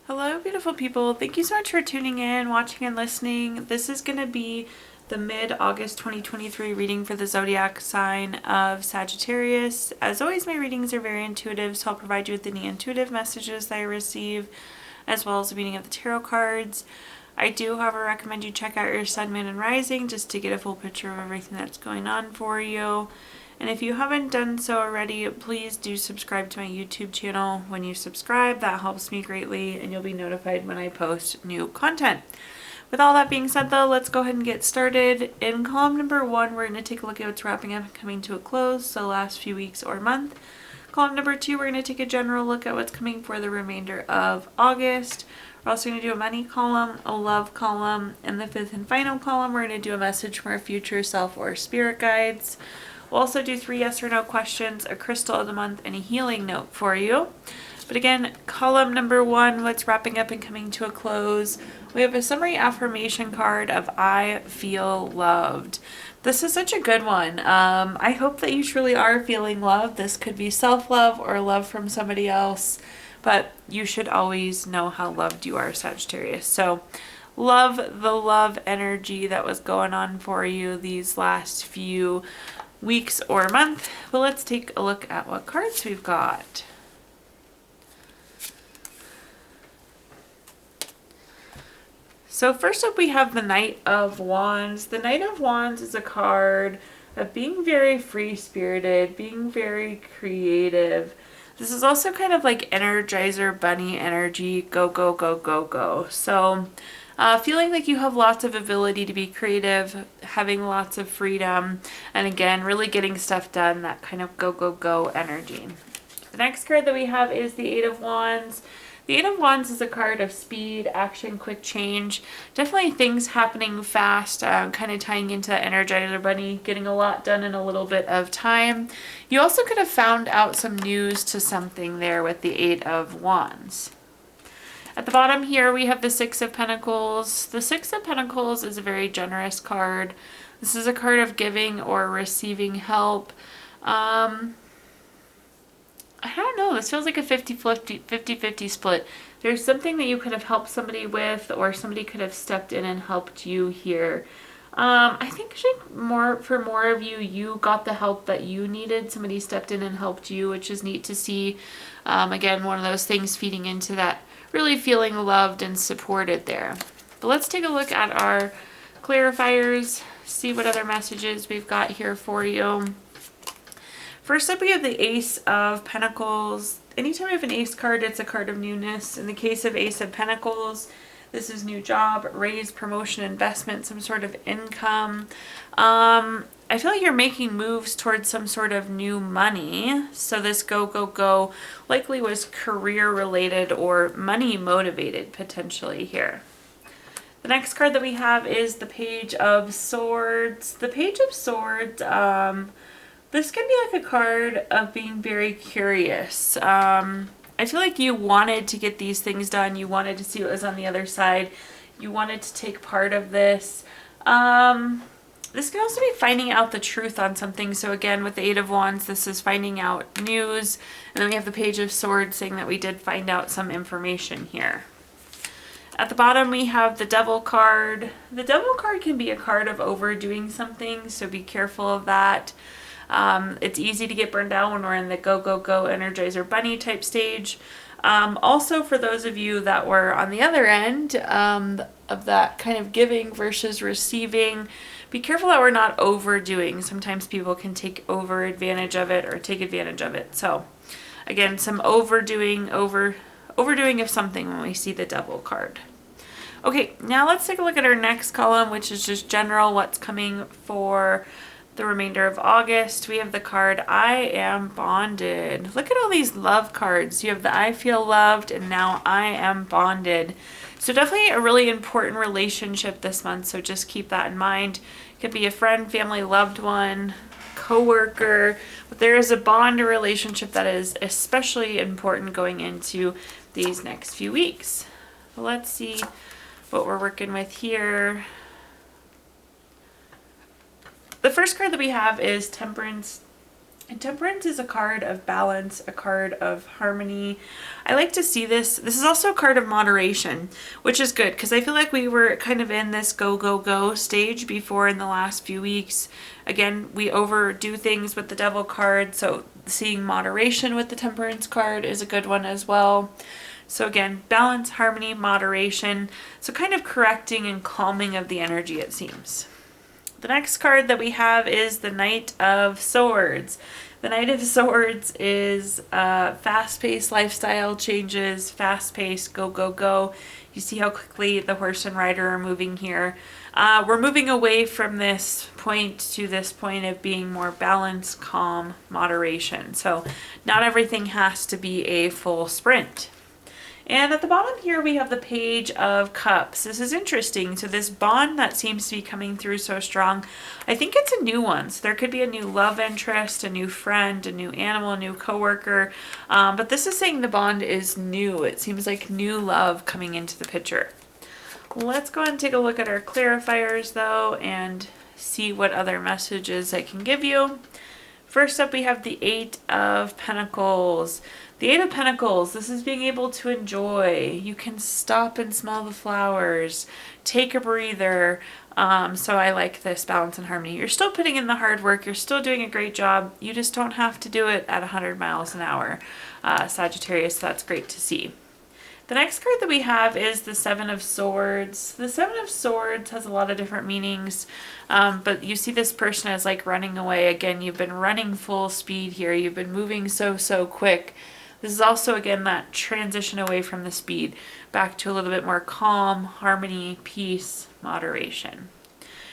Hello, beautiful people. Thank you so much for tuning in, watching, and listening. This is going to be the mid-August 2023 reading for the zodiac sign of Sagittarius. As always, my readings are very intuitive, so I'll provide you with any intuitive messages that I receive, as well as the meaning of the tarot cards. I do, however, recommend you check out your sun, moon, and rising just to get a full picture of everything that's going on for you. And if you haven't done so already, please do subscribe to my YouTube channel. When you subscribe, that helps me greatly, and you'll be notified when I post new content. With all that being said, though, let's go ahead and get started. In column number 1, we're going to take a look at what's wrapping up and coming to a close, so last few weeks or month. Column number 2, we're going to take a general look at what's coming for the remainder of August. We're also going to do a money column, a love column, and the 5th and final column, we're going to do a message from our future self or spirit guides. We'll also do 3 yes or no questions, a crystal of the month, and a healing note for you. But again, column number 1, what's wrapping up and coming to a close, we have a summary affirmation card of I feel loved. This is such a good one. I hope that you truly are feeling loved. This could be self-love or love from somebody else, but you should always know how loved you are, Sagittarius. So love the love energy that was going on for you these last few weeks or month. Well, let's take a look at what cards we've got. So first up we have the Knight of Wands. The Knight of Wands is a card of being very free-spirited, being very creative. This is also kind of like Energizer Bunny energy, go, go, go, go, go. So feeling like you have lots of ability to be creative, having lots of freedom, and again, really getting stuff done, that kind of go, go, go energy. The next card that we have is the Eight of Wands. The Eight of Wands is a card of speed, action, quick change. Definitely things happening fast, kind of tying into Energizer Bunny, getting a lot done in a little bit of time. You also could have found out some news to something there with the Eight of Wands. At the bottom here, we have the Six of Pentacles. The Six of Pentacles is a very generous card. This is a card of giving or receiving help. I don't know. This feels like a 50-50 split. There's something that you could have helped somebody with, or somebody could have stepped in and helped you here. I think for more of you, you got the help that you needed. Somebody stepped in and helped you, which is neat to see. Again, one of those things feeding into that really feeling loved and supported there. But let's take a look at our clarifiers, see what other messages we've got here for you. First up, we have the Ace of Pentacles. Anytime we have an Ace card, it's a card of newness. In the case of Ace of Pentacles, this is new job, raise, promotion, investment, some sort of income. I feel like you're making moves towards some sort of new money. So this go, go, go likely was career related or money motivated potentially here. The next card that we have is the Page of Swords. The Page of Swords, this can be like a card of being very curious. I feel like you wanted to get these things done. You wanted to see what was on the other side. You wanted to take part of this. This can also be finding out the truth on something. So again, with the Eight of Wands, this is finding out news. And then we have the Page of Swords saying that we did find out some information here. At the bottom, we have the Devil card. The Devil card can be a card of overdoing something, so be careful of that. It's easy to get burned out when we're in the go, go, go Energizer Bunny type stage. Also, for those of you that were on the other end of that kind of giving versus receiving, be careful that we're not overdoing. Sometimes people can take advantage of it or take advantage of it. So again, some overdoing of something when we see the Devil card. Okay, now let's take a look at our next column, which is just general, what's coming for the remainder of August. We have the card I Am Bonded. Look at all these love cards. You have the I Feel Loved and now I Am Bonded. So definitely a really important relationship this month, so just keep that in mind. It could be a friend, family, loved one, coworker, but there is a bond or relationship that is especially important going into these next few weeks. Well, let's see what we're working with here. The first card that we have is Temperance. And Temperance is a card of balance, a card of harmony. I like to see this. This is also a card of moderation, which is good because I feel like we were kind of in this go, go, go stage before in the last few weeks. Again, we overdo things with the Devil card, so seeing moderation with the Temperance card is a good one as well. So again, balance, harmony, moderation. So kind of correcting and calming of the energy, it seems. The next card that we have is the Knight of Swords. The Knight of Swords is fast-paced lifestyle changes, fast-paced, go, go, go. You see how quickly the horse and rider are moving here. We're moving away from this point to this point of being more balanced, calm, moderation. So not everything has to be a full sprint. And at the bottom here, we have the Page of Cups. This is interesting. So this bond that seems to be coming through so strong, I think it's a new one. So there could be a new love interest, a new friend, a new animal, a new coworker. But this is saying the bond is new. It seems like new love coming into the picture. Let's go ahead and take a look at our clarifiers though and see what other messages I can give you. First up, we have the Eight of Pentacles. The Eight of Pentacles, this is being able to enjoy. You can stop and smell the flowers, take a breather. So I like this balance and harmony. You're still putting in the hard work. You're still doing a great job. You just don't have to do it at 100 miles an hour, Sagittarius. So that's great to see. The next card that we have is the Seven of Swords. The Seven of Swords has a lot of different meanings, but you see this person as like running away. Again, you've been running full speed here. You've been moving so quick. This is also, again, that transition away from the speed, back to a little bit more calm, harmony, peace, moderation.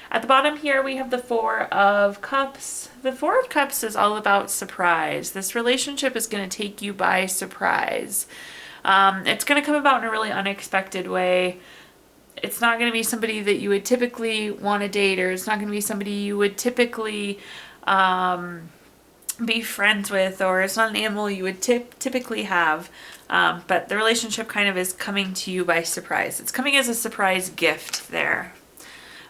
At the bottom here, we have the Four of Cups. The Four of Cups is all about surprise. This relationship is going to take you by surprise. It's going to come about in a really unexpected way. It's not going to be somebody that you would typically want to date, or it's not going to be somebody you would typically be friends with, or it's not an animal you would typically have, but the relationship kind of is coming to you by surprise. It's coming as a surprise gift there.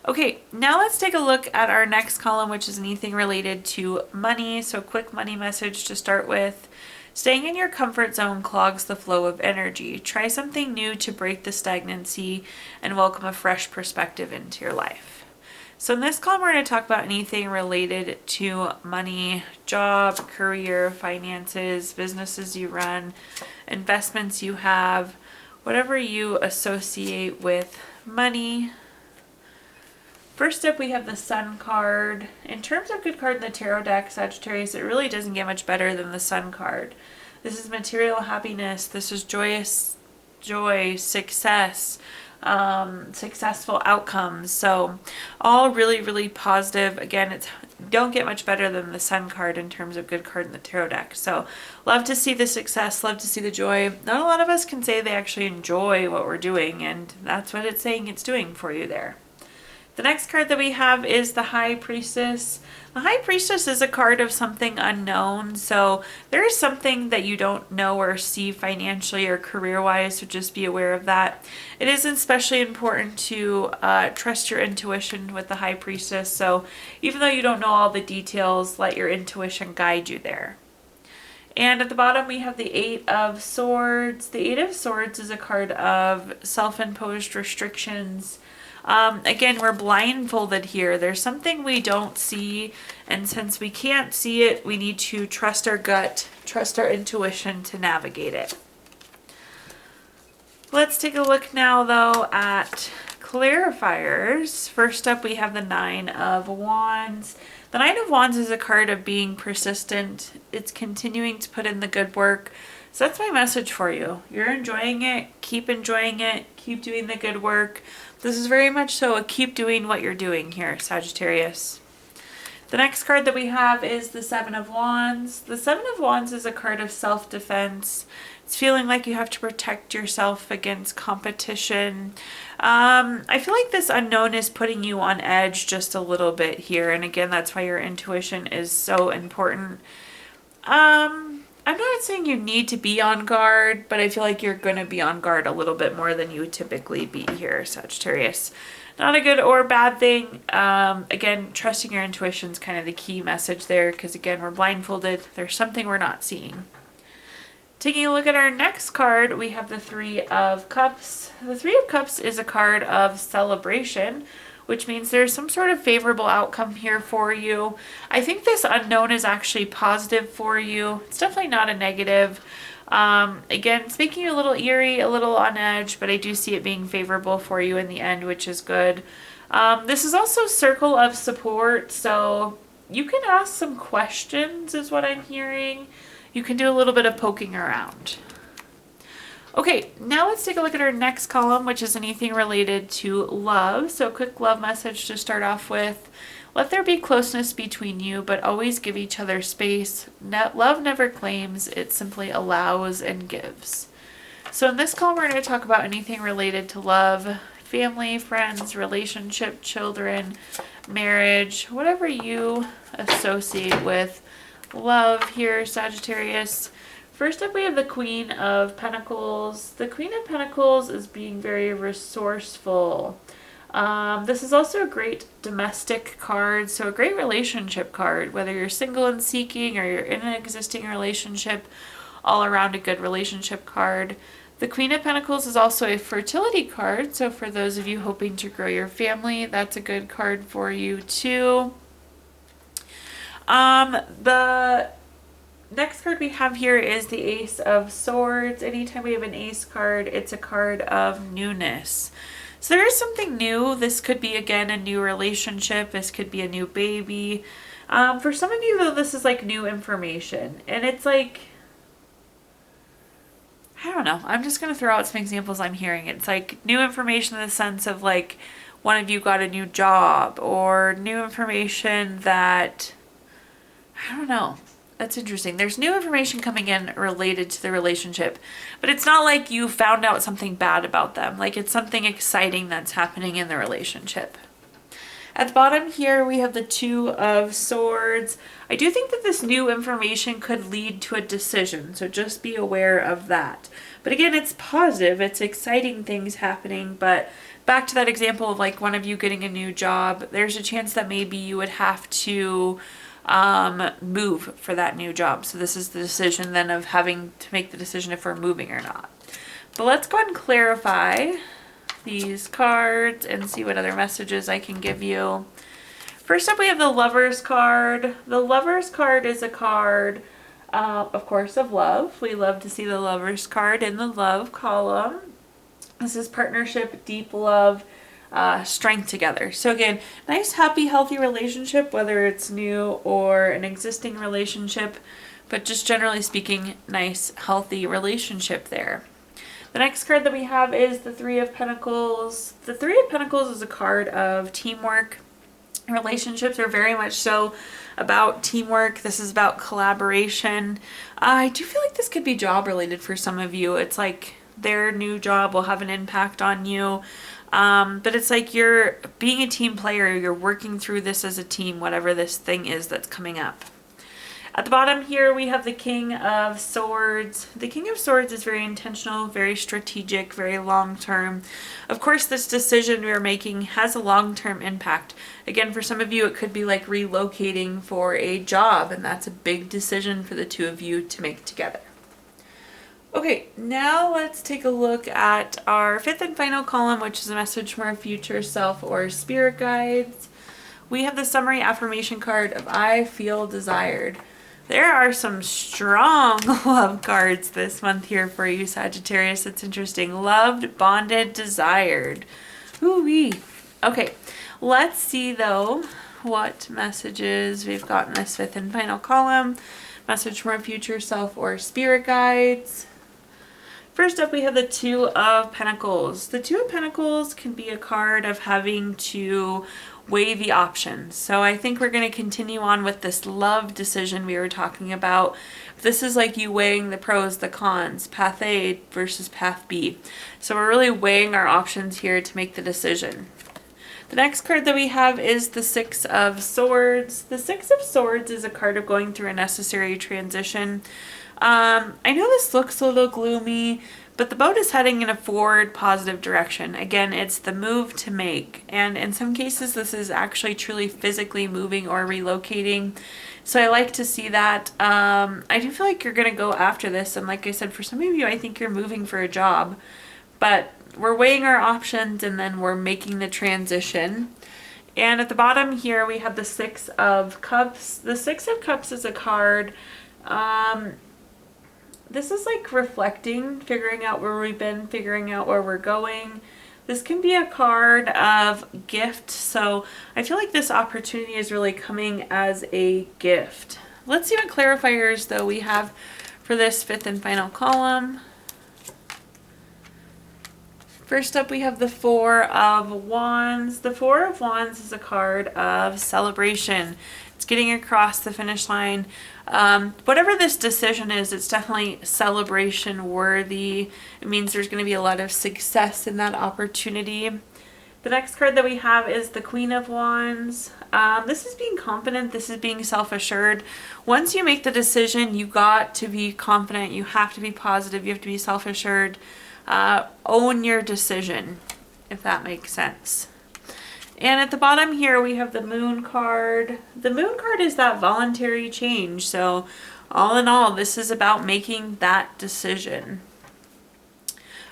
Okay, now let's take a look at our next column, which is anything related to money. So quick money message to start with. Staying in your comfort zone clogs the flow of energy. Try something new to break the stagnancy and welcome a fresh perspective into your life. So in this column, we're going to talk about anything related to money, job, career, finances, businesses you run, investments you have, whatever you associate with money. First up, we have the Sun card. In terms of good card in the tarot deck, Sagittarius, it really doesn't get much better than the Sun card. This is material happiness. This is joyous joy, success, successful outcomes. So all really positive. Again, it's don't get much better than the Sun card in terms of good card in the tarot deck. So love to see the success, love to see the joy. Not a lot of us can say they actually enjoy what we're doing, and that's what it's saying it's doing for you there. The next card that we have is the High Priestess. The High Priestess is a card of something unknown. So there is something that you don't know or see financially or career-wise, so just be aware of that. It is especially important to trust your intuition with the High Priestess. So even though you don't know all the details, let your intuition guide you there. And at the bottom, we have the Eight of Swords. The Eight of Swords is a card of self-imposed restrictions. Again, we're blindfolded here. There's something we don't see, and since we can't see it, we need to trust our gut, trust our intuition to navigate it. Let's take a look now, though, at clarifiers. First up, we have the Nine of Wands. The Nine of Wands is a card of being persistent. It's continuing to put in the good work. So that's my message for you. You're enjoying it. Keep enjoying it. Keep doing the good work. This is very much so a keep doing what you're doing here, Sagittarius. The next card that we have is the Seven of Wands. The Seven of Wands is a card of self-defense. It's feeling like you have to protect yourself against competition. I feel like this unknown is putting you on edge just a little bit here. And again, that's why your intuition is so important. I'm not saying you need to be on guard, but I feel like you're going to be on guard a little bit more than you would typically be here, Sagittarius. Not a good or bad thing. Again, trusting your intuition is kind of the key message there, because again, we're blindfolded. There's something we're not seeing. Taking a look at our next card, we have the Three of Cups. The Three of Cups is a card of celebration, which means there's some sort of favorable outcome here for you. I think this unknown is actually positive for you. It's definitely not a negative. Again, it's making you a little eerie, a little on edge, but I do see it being favorable for you in the end, which is good. This is also circle of support, so you can ask some questions is what I'm hearing. You can do a little bit of poking around. Okay, now let's take a look at our next column, which is anything related to love. So a quick love message to start off with. Let there be closeness between you, but always give each other space. Love never claims, it simply allows and gives. So in this column, we're going to talk about anything related to love, family, friends, relationship, children, marriage, whatever you associate with love here, Sagittarius. First up, we have the Queen of Pentacles. The Queen of Pentacles is being very resourceful. This is also a great domestic card, so a great relationship card, whether you're single and seeking or you're in an existing relationship, all around a good relationship card. The Queen of Pentacles is also a fertility card, so for those of you hoping to grow your family, that's a good card for you too. The next card we have here is the Ace of Swords. Anytime we have an ace card, it's a card of newness. So there is something new. This could be, again, a new relationship. This could be a new baby. For some of you, though, this is like new information. And it's like, I don't know. I'm just going to throw out some examples I'm hearing. It's like new information in the sense of like one of you got a new job, or new information that, I don't know. That's interesting. There's new information coming in related to the relationship, but it's not like you found out something bad about them. Like it's something exciting that's happening in the relationship. At the bottom here, we have the Two of Swords. I do think that this new information could lead to a decision, so just be aware of that. But again, it's positive. It's exciting things happening, but back to that example of like one of you getting a new job, there's a chance that maybe you would have to move for that new job. So this is the decision then of having to make the decision if we're moving or not. But let's go ahead and clarify these cards and see what other messages I can give you. First up, we have the Lover's card. The Lover's card is a card, of course, of love. We love to see the Lover's card in the love column. This is partnership, deep love, strength together. So again, nice, happy, healthy relationship, whether it's new or an existing relationship, but just generally speaking, nice, healthy relationship there. The next card that we have is the Three of Pentacles. The Three of Pentacles is a card of teamwork. Relationships are very much so about teamwork. This is about collaboration. I do feel like this could be job related for some of you. It's like their new job will have an impact on you. But it's like you're being a team player. You're working through this as a team, whatever this thing is that's coming up. At the bottom here, we have the King of Swords. The King of Swords is very intentional, very strategic, very long-term. Of course, this decision we're making has a long-term impact. Again, for some of you, it could be like relocating for a job, and that's a big decision for the two of you to make together. Okay, now let's take a look at our fifth and final column, which is a message from our future self or spirit guides. We have the summary affirmation card of I feel desired. There are some strong love cards this month here for you, Sagittarius. It's interesting. Loved, bonded, desired. Ooh-wee. Okay, let's see though what messages we've got in this fifth and final column. Message from our future self or spirit guides. First up, we have the Two of Pentacles. The Two of Pentacles can be a card of having to weigh the options. So I think we're going to continue on with this love decision we were talking about. This is like you weighing the pros, the cons, path A versus path B. So we're really weighing our options here to make the decision. The next card that we have is the Six of Swords. The Six of Swords is a card of going through a necessary transition. I know this looks a little gloomy, but the boat is heading in a forward positive direction. Again, it's the move to make. And in some cases, this is actually truly physically moving or relocating. So I like to see that. I do feel like you're going to go after this. And like I said, for some of you, I think you're moving for a job. But we're weighing our options and then we're making the transition. And at the bottom here, we have the Six of Cups. The Six of Cups is a card. This is like reflecting, figuring out where we've been, figuring out where we're going. This can be a card of gift. So I feel like this opportunity is really coming as a gift. Let's see what clarifiers though we have for this fifth and final column. First up, we have the Four of Wands. The Four of Wands is a card of celebration. It's getting across the finish line. Whatever this decision is, it's definitely celebration worthy. It means there's going to be a lot of success in that opportunity. The next card that we have is the Queen of Wands. This is being confident. This is being self-assured. Once you make the decision, you got to be confident. You have to be positive. You have to be self-assured. Own your decision, if that makes sense. And at the bottom here, we have the Moon card. The Moon card is that voluntary change. So all in all, this is about making that decision.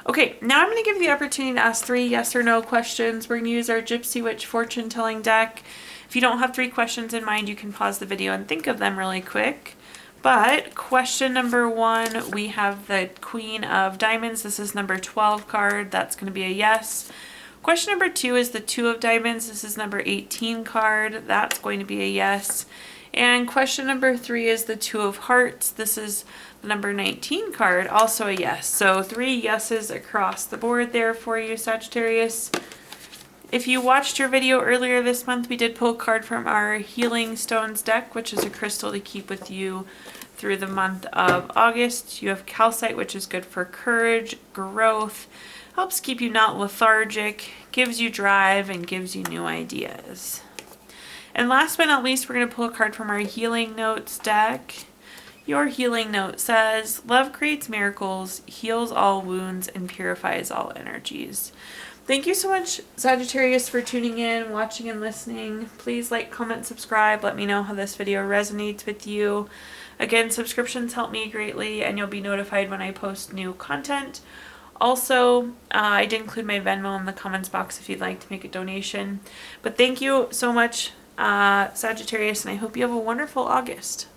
Okay, now I'm going to give you the opportunity to ask 3 yes or no questions. We're going to use our Gypsy Witch fortune telling deck. If you don't have 3 questions in mind, you can pause the video and think of them really quick. But question number 1, we have the Queen of Diamonds. This is number 12 card. That's going to be a yes. Question number 2 is the Two of Diamonds. This is number 18 card. That's going to be a yes. And question number 3 is the Two of Hearts. This is the number 19 card. Also a yes. So 3 yeses across the board there for you, Sagittarius. If you watched your video earlier this month, we did pull a card from our Healing Stones deck, which is a crystal to keep with you through the month of August. You have calcite, which is good for courage, growth, helps keep you not lethargic, gives you drive, and gives you new ideas. And last but not least, we're going to pull a card from our Healing Notes deck. Your healing note says, love creates miracles, heals all wounds, and purifies all energies. Thank you so much, Sagittarius, for tuning in, watching, and listening. Please like, comment, subscribe. Let me know how this video resonates with you. Again, subscriptions help me greatly, and you'll be notified when I post new content. Also, I did include my Venmo in the comments box if you'd like to make a donation. But thank you so much, Sagittarius, and I hope you have a wonderful August.